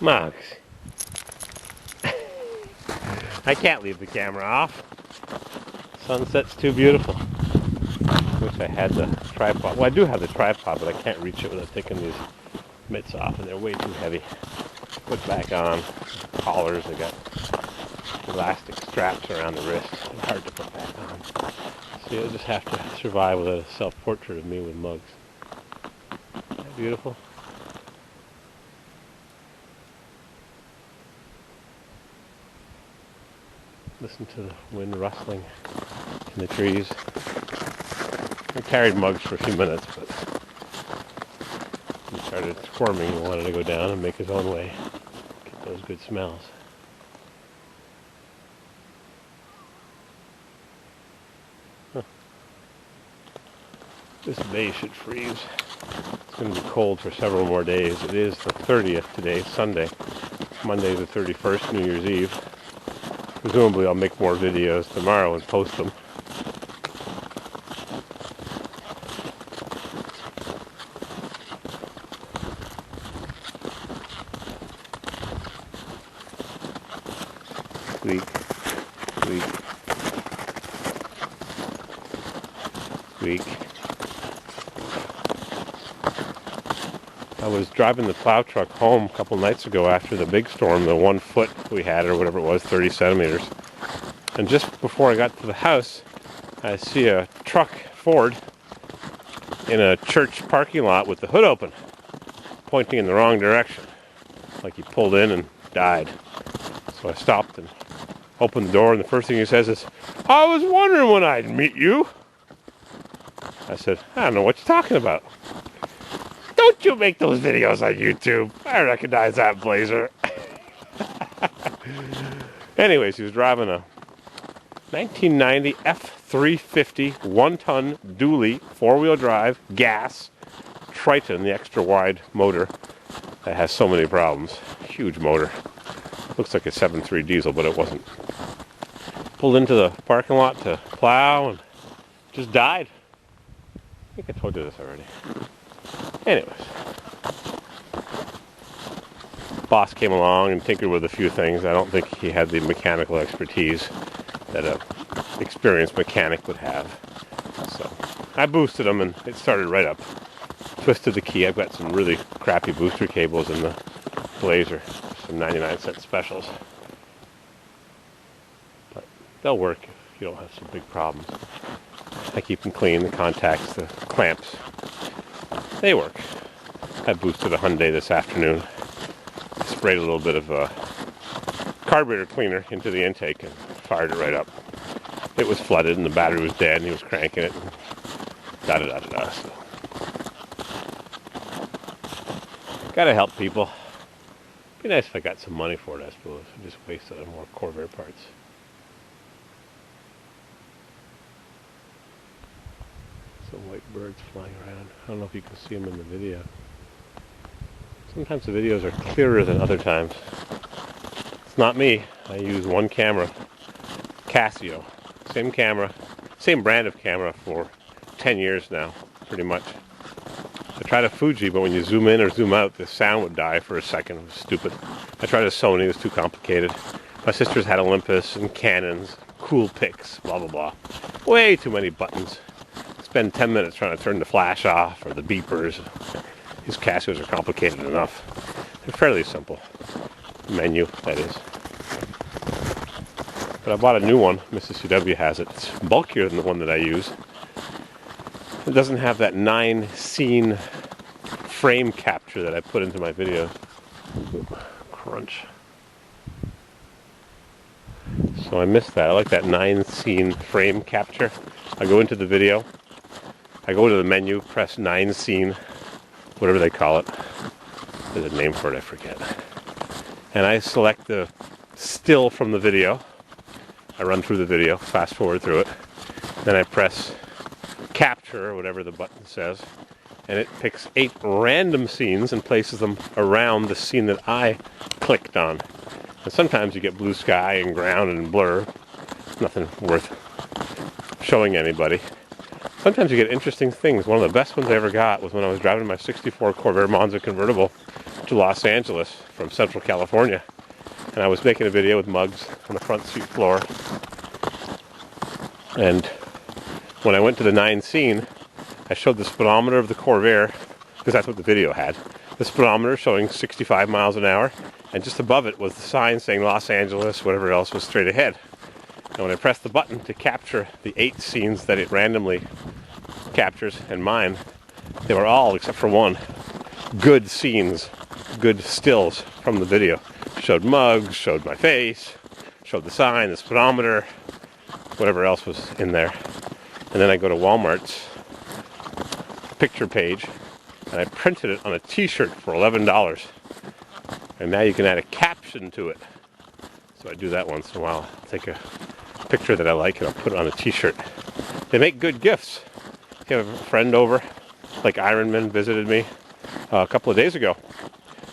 Mugs. I can't leave the camera off. Sunset's too beautiful. Wish I had the tripod. Well, I do have the tripod, but I can't reach it without taking these mitts off, and they're way too heavy. Put back on. Collars, they got elastic straps around the wrist. They're hard to put back on. So you'll just have to survive with a self-portrait of me with mugs. Isn't that beautiful? Listen to the wind rustling in the trees. I carried mugs for a few minutes, but he started squirming and wanted to go down and make his own way. Get those good smells. Huh. This bay should freeze. It's going to be cold for several more days. It is the 30th today, Sunday. Monday the 31st, New Year's Eve. Presumably I'll make more videos tomorrow and post them. Squeak, squeak, squeak. I was driving the plow truck home a couple nights ago after the big storm, the 1 foot we had, or whatever it was, 30 centimeters. And just before I got to the house, I see a truck, Ford, in a church parking lot with the hood open, pointing in the wrong direction, like he pulled in and died. So I stopped and opened the door, and the first thing he says is, "I was wondering when I'd meet you." I said, "I don't know what you're talking about." "Don't you make those videos on YouTube? I recognize that blazer." Anyways, he was driving a 1990 F350 1-ton dually, 4-wheel drive, gas, Triton, the extra wide motor that has so many problems. Huge motor. Looks like a 7.3 diesel, but it wasn't. Pulled into the parking lot to plow and just died. I think I told you this already. Anyways, boss came along and tinkered with a few things. I don't think he had the mechanical expertise that an experienced mechanic would have. So I boosted him and it started right up. Twisted the key. I've got some really crappy booster cables in the Blazer, some 99-cent specials. But they'll work if you don't have some big problems. I keep them clean, the contacts, the clamps. They work. I boosted a Hyundai this afternoon. Sprayed a little bit of carburetor cleaner into the intake and fired it right up. It was flooded and the battery was dead and he was cranking it. Da-da-da-da-da. So. Gotta help people. Be nice if I got some money for it, I suppose. I just wasted on more Corvair parts. Some white birds flying around. I don't know if you can see them in the video. Sometimes the videos are clearer than other times. It's not me. I use one camera. Casio. Same camera. Same brand of camera for 10 years now, pretty much. I tried a Fuji, but when you zoom in or zoom out, the sound would die for a second. It was stupid. I tried a Sony. It was too complicated. My sisters had Olympus and Canons, cool pics, blah, blah, blah. Way too many buttons. Spend 10 minutes trying to turn the flash off or the beepers. These Casios are complicated enough. They're fairly simple. Menu, that is. But I bought a new one. Mrs. CW has it. It's bulkier than the one that I use. It doesn't have that 9-scene frame capture that I put into my videos. Crunch. So I missed that. I like that 9-scene frame capture. I go into the video. I go to the menu, press 9-scene, whatever they call it. There's a name for it, I forget. And I select the still from the video. I run through the video, fast forward through it. Then I press capture, or whatever the button says. And it picks 8 random scenes and places them around the scene that I clicked on. And sometimes you get blue sky and ground and blur. Nothing worth showing anybody. Sometimes you get interesting things. One of the best ones I ever got was when I was driving my '64 Corvair Monza convertible to Los Angeles from Central California. And I was making a video with mugs on the front seat floor. And when I went to the 9 scene, I showed the speedometer of the Corvair, because that's what the video had. The speedometer showing 65 miles an hour, and just above it was the sign saying Los Angeles, whatever else was straight ahead. And when I pressed the button to capture the 8 scenes that it randomly captures, and mine, they were all, except for one, good scenes, good stills from the video. Showed mugs, showed my face, showed the sign, the speedometer, whatever else was in there. And then I go to Walmart's picture page, and I printed it on a t-shirt for $11. And now you can add a caption to it. So I do that once in a while. I'll take a picture that I like and I'll put it on a t-shirt. They make good gifts. I have a friend over, like Ironman visited me a couple of days ago.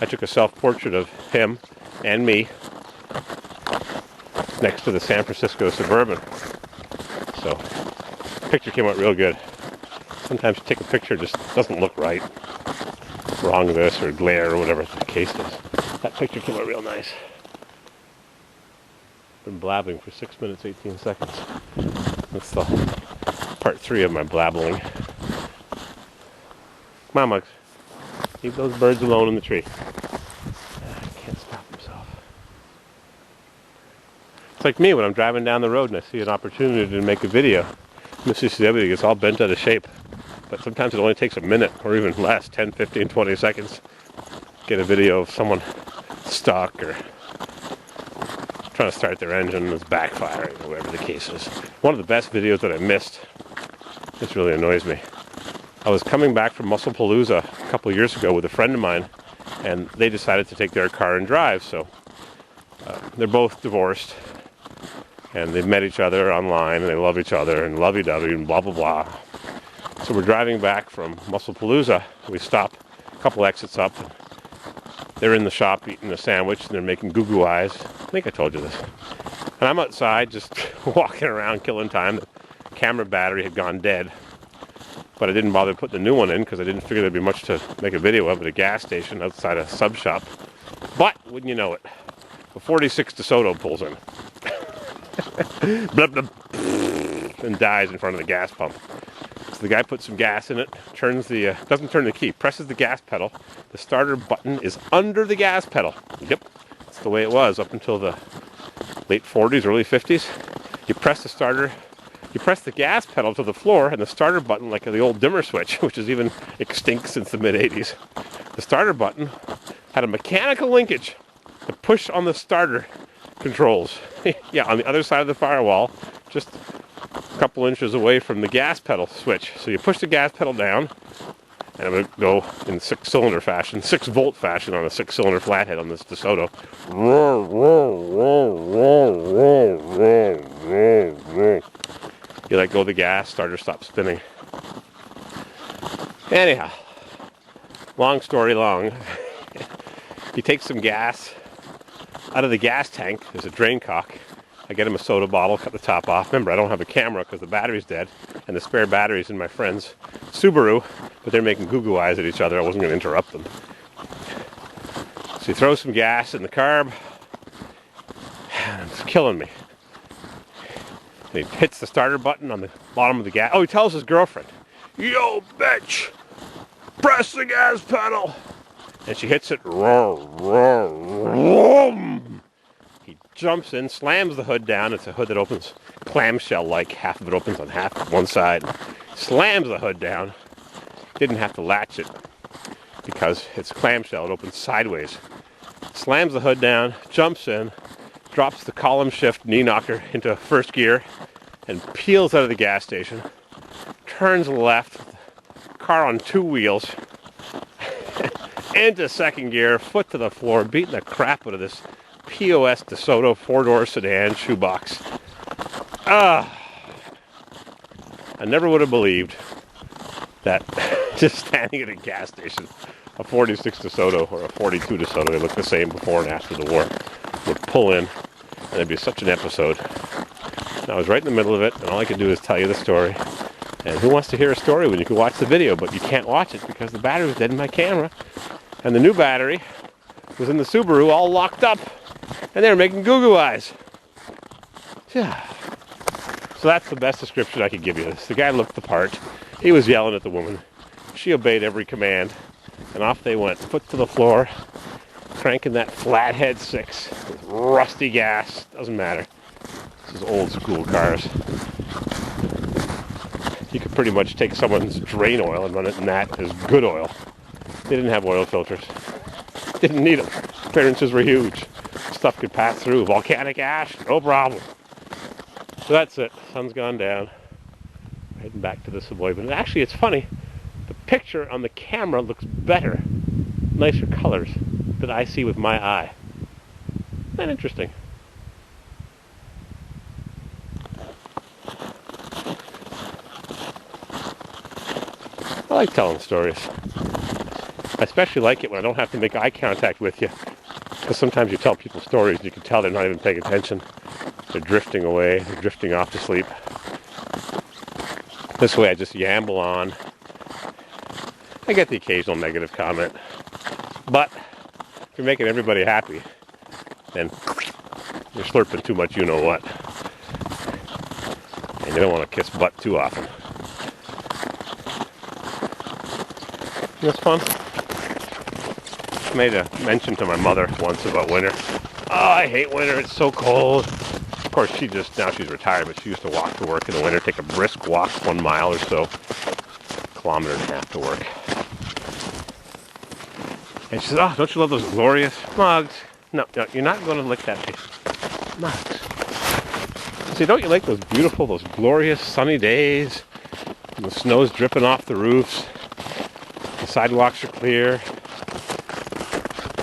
I took a self-portrait of him and me next to the San Francisco Suburban. So the picture came out real good. Sometimes you take a picture, it just doesn't look right. Wrong this or glare or whatever the case is. That picture came out real nice. Been blabbing for 6 minutes, 18 seconds. That's the part 3 of my blabbling. Come on, Mugs. Leave those birds alone in the tree. Can't stop himself. It's like me when I'm driving down the road and I see an opportunity to make a video. Mississippi gets all bent out of shape. But sometimes it only takes a minute or even less, 10, 15, 20 seconds. Get a video of someone stuck or trying to start their engine and it's backfiring or whatever the case is. One of the best videos that I missed, this really annoys me. I was coming back from Musclepalooza a couple of years ago with a friend of mine, and they decided to take their car and drive. So they're both divorced, and they've met each other online, and they love each other, and lovey-dovey, and blah, blah, blah. So we're driving back from Musclepalooza. We stop a couple exits up. They're in the shop eating a sandwich, and they're making goo-goo eyes. I think I told you this. And I'm outside just walking around, killing time. The camera battery had gone dead. But I didn't bother putting the new one in because I didn't figure there'd be much to make a video of at a gas station outside a sub shop. But, wouldn't you know it, a 46 DeSoto pulls in. Blub, blub, and dies in front of the gas pump. So the guy puts some gas in it, doesn't turn the key, presses the gas pedal. The starter button is under the gas pedal. Yep, that's the way it was up until the late 40s, early 50s. You press the gas pedal to the floor, and the starter button, like the old dimmer switch, which is even extinct since the mid-80s, the starter button had a mechanical linkage to push on the starter controls. Yeah, on the other side of the firewall, just a couple inches away from the gas pedal switch. So you push the gas pedal down, and it would go in 6-cylinder fashion, 6-volt fashion on a 6-cylinder flathead on this DeSoto. You let go of the gas, starter stops spinning. Anyhow, long story long, you take some gas out of the gas tank. There's a drain cock. I get him a soda bottle, cut the top off. Remember, I don't have a camera because the battery's dead, and the spare battery's in my friend's Subaru, but they're making goo-goo eyes at each other. I wasn't going to interrupt them. So you throw some gas in the carb, and it's killing me. And he hits the starter button on the bottom of the gas. Oh, he tells his girlfriend, "Yo, bitch, press the gas pedal." And she hits it. He jumps in, slams the hood down. It's a hood that opens clamshell-like. Half of it opens on one side. Slams the hood down. Didn't have to latch it because it's clamshell. It opens sideways. Slams the hood down, jumps in, drops the column shift knee knocker into first gear, and peels out of the gas station. Turns left, car on 2 wheels, into second gear, foot to the floor, beating the crap out of this POS DeSoto 4-door sedan shoebox. I never would have believed that just standing at a gas station, a 46 DeSoto or a 42 DeSoto, they look the same before and after the war, would pull in, and it'd be such an episode. And I was right in the middle of it, and all I could do is tell you the story. And who wants to hear a story when you can watch the video, but you can't watch it because the battery was dead in my camera. And the new battery was in the Subaru all locked up, and they were making goo-goo eyes. Yeah. So that's the best description I could give you. The guy looked the part. He was yelling at the woman. She obeyed every command, and off they went, foot to the floor, cranking that flathead 6 with rusty gas. Doesn't matter. This is old school cars. You could pretty much take someone's drain oil and run it in that as good oil. They didn't have oil filters. Didn't need them. Clearances were huge. Stuff could pass through. Volcanic ash, no problem. So that's it. Sun's gone down. We're heading back to the Suburban. And actually, it's funny. The picture on the camera looks better. Nicer colors that I see with my eye. Isn't that interesting? I like telling stories. I especially like it when I don't have to make eye contact with you. Because sometimes you tell people stories and you can tell they're not even paying attention. They're drifting away. They're drifting off to sleep. This way I just yamble on. I get the occasional negative comment. But if you're making everybody happy, then you're slurping too much you know what. And you don't want to kiss butt too often. That's fun. I made a mention to my mother once about winter. Oh, I hate winter. It's so cold. Of course, now she's retired, but she used to walk to work in the winter, take a brisk walk 1 mile or so, kilometer and a half to work. And she said, oh, don't you love those glorious mugs? No, you're not going to lick that piece. Mugs. I said, don't you like those beautiful, those glorious sunny days? And the snow's dripping off the roofs. The sidewalks are clear.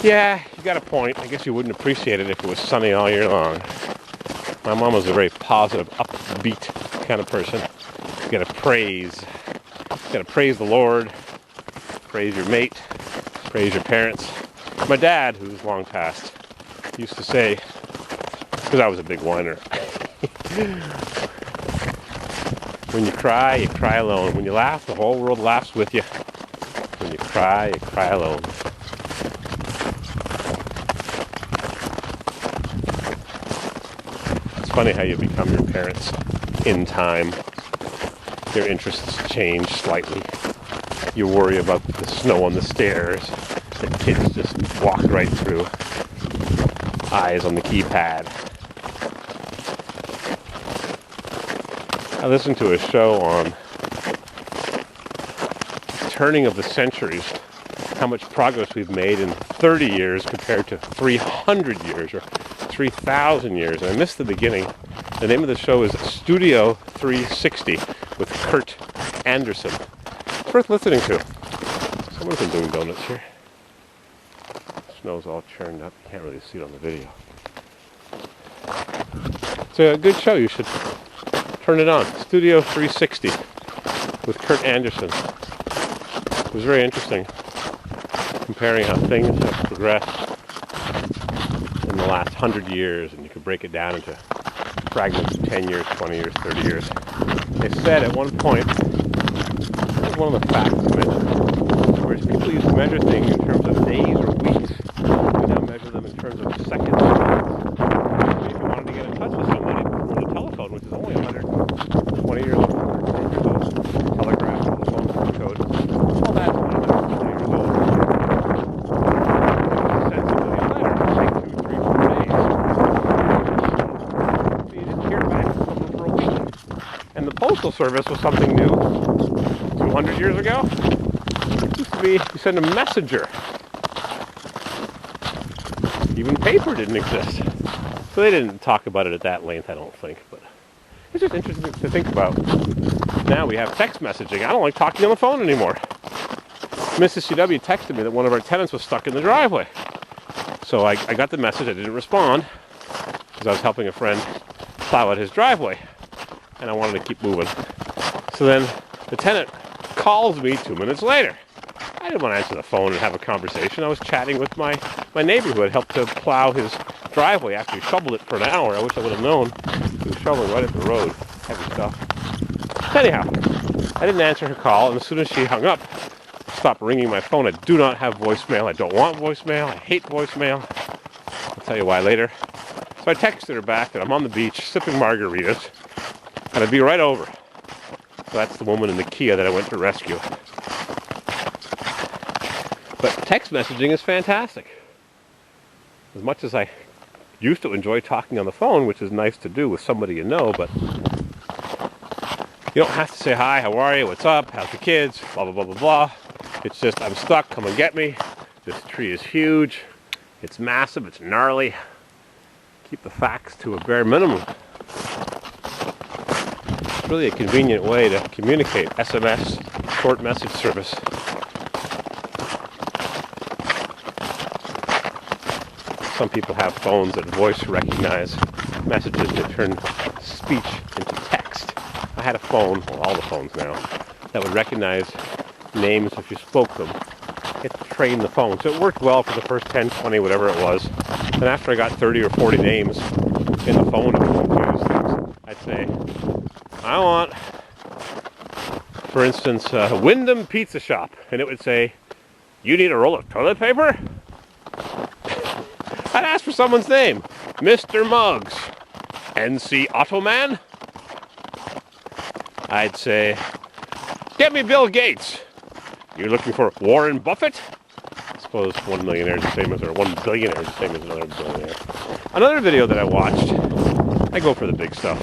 Yeah, you got a point. I guess you wouldn't appreciate it if it was sunny all year long. My mom was a very positive, upbeat kind of person. You gotta praise the Lord, praise your mate, praise your parents. My dad, who's long passed, used to say, because I was a big whiner, when you cry alone. When you laugh, the whole world laughs with you. When you cry alone. It's funny how you become your parents in time. Your interests change slightly. You worry about the snow on the stairs. The kids just walk right through. Eyes on the keypad. I listened to a show on turning of the centuries, how much progress we've made in 30 years compared to 300 years or 3,000 years. And I missed the beginning. The name of the show is Studio 360 with Kurt Anderson. It's worth listening to. Someone's been doing donuts here. The snow's all churned up. You can't really see it on the video. It's a good show. You should turn it on. Studio 360 with Kurt Anderson. It was very interesting comparing how things have progressed in the last 100 years, and you could break it down into fragments of 10 years, 20 years, 30 years. They said at one point, this is one of the facts mentioned, whereas people used to measure things in terms of days or weeks, we now measure them in terms of seconds or minutes. If you wanted to get in touch with somebody through the telephone, which is only 120 years old, 110 years old, telegraph, telephone code, all that's 120 years old. Send somebody a letter, it takes 2, 3, 4 days. So you didn't hear back from them for a week. And the postal service was something new 200 years ago. It used to be, you send a messenger. Even paper didn't exist. So they didn't talk about it at that length, I don't think. But it's just interesting to think about. Now we have text messaging. I don't like talking on the phone anymore. Mrs. CW texted me that one of our tenants was stuck in the driveway. So I got the message. I didn't respond because I was helping a friend plow out his driveway. And I wanted to keep moving. So then the tenant calls me 2 minutes later. I didn't want to answer the phone and have a conversation. I was chatting with my neighbor who had helped to plow his driveway after he shoveled it for an hour. I wish I would have known. He was shoveling right at the road. Heavy stuff. Anyhow, I didn't answer her call, and as soon as she hung up, stop ringing my phone. I do not have voicemail. I don't want voicemail. I hate voicemail. I'll tell you why later. So I texted her back that I'm on the beach sipping margaritas and I'd be right over. So that's the woman in the Kia that I went to rescue. But text messaging is fantastic. As much as I used to enjoy talking on the phone, which is nice to do with somebody you know, but you don't have to say hi, how are you, what's up, how's the kids, blah, blah, blah, blah, blah. It's just, I'm stuck, come and get me. This tree is huge. It's massive, it's gnarly. Keep the facts to a bare minimum. It's really a convenient way to communicate. SMS, short message service. Some people have phones that voice recognize messages that turn speech into text. I had a phone, well, all the phones now, that would recognize names if you spoke them. You have to train the phone. So it worked well for the first 10, 20, whatever it was. And after I got 30 or 40 names in the phone, it would confuse things. I'd say, I want, for instance, Wyndham Pizza Shop. And it would say, you need a roll of toilet paper? I'd ask for someone's name. Mr. Muggs. NC Automan? I'd say, get me Bill Gates. You're looking for Warren Buffett? I suppose one millionaire is the same as, or 1 billionaire is the same as another billionaire. Another video that I watched, I go for the big stuff.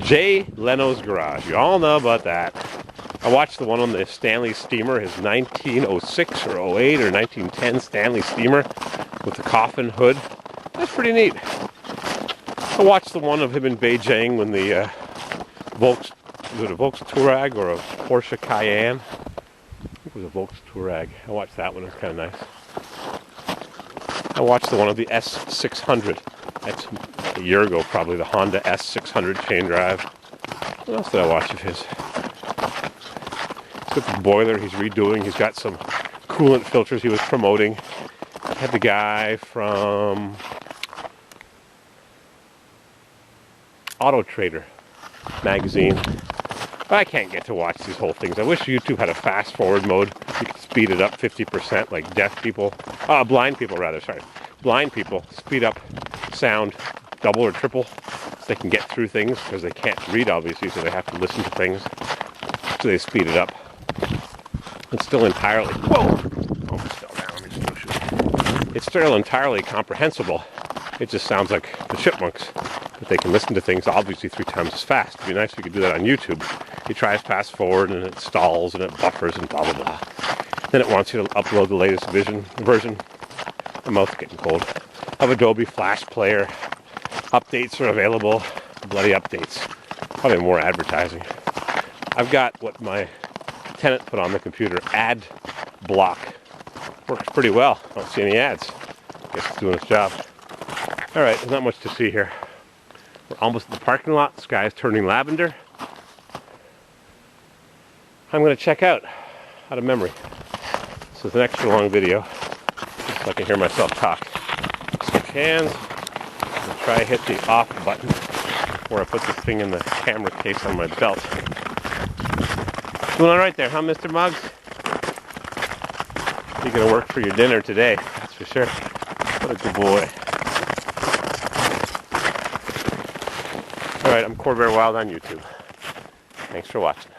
Jay Leno's Garage. You all know about that. I watched the one on the Stanley steamer, his 1906 or 08 or 1910 Stanley steamer with the coffin hood. That's pretty neat. I watched the one of him in Beijing when the was it a Volkswagen or a Porsche Cayenne? I think it was a Volkswagen. I watched that one. It was kind of nice. I watched the one of the S600. That's a year ago, probably, the Honda S600 chain drive. What else did I watch of his? He's got the boiler he's redoing. He's got some coolant filters he was promoting. I had the guy from Auto Trader magazine. But I can't get to watch these whole things. I wish YouTube had a fast forward mode. You could speed it up 50% like deaf people. Blind people rather, sorry. Blind people speed up sound double or triple so they can get through things because they can't read obviously, so they have to listen to things. So they speed it up. It's still entirely, whoa! Almost fell down, let me just go shoot. It's still entirely comprehensible. It just sounds like the chipmunks. But they can listen to things obviously 3 times as fast. It'd be nice if you could do that on YouTube. You try to fast forward and it stalls and it buffers and blah blah blah. Then it wants you to upload the latest version. My mouth's getting cold. Of Adobe Flash Player. Updates are available. Bloody updates. Probably more advertising. I've got what my tenant put on the computer. Ad block. Works pretty well. I don't see any ads. Guess it's doing its job. Alright, there's not much to see here. We're almost at the parking lot. The sky is turning lavender. I'm going to check out of memory. This is an extra long video, just so I can hear myself talk. Switch hands and try to hit the off button where I put this thing in the camera case on my belt. Doing all right there, huh, Mr. Muggs? You're going to work for your dinner today, that's for sure. What a good boy. Alright, I'm CORVAIRWILD on YouTube. Thanks for watching.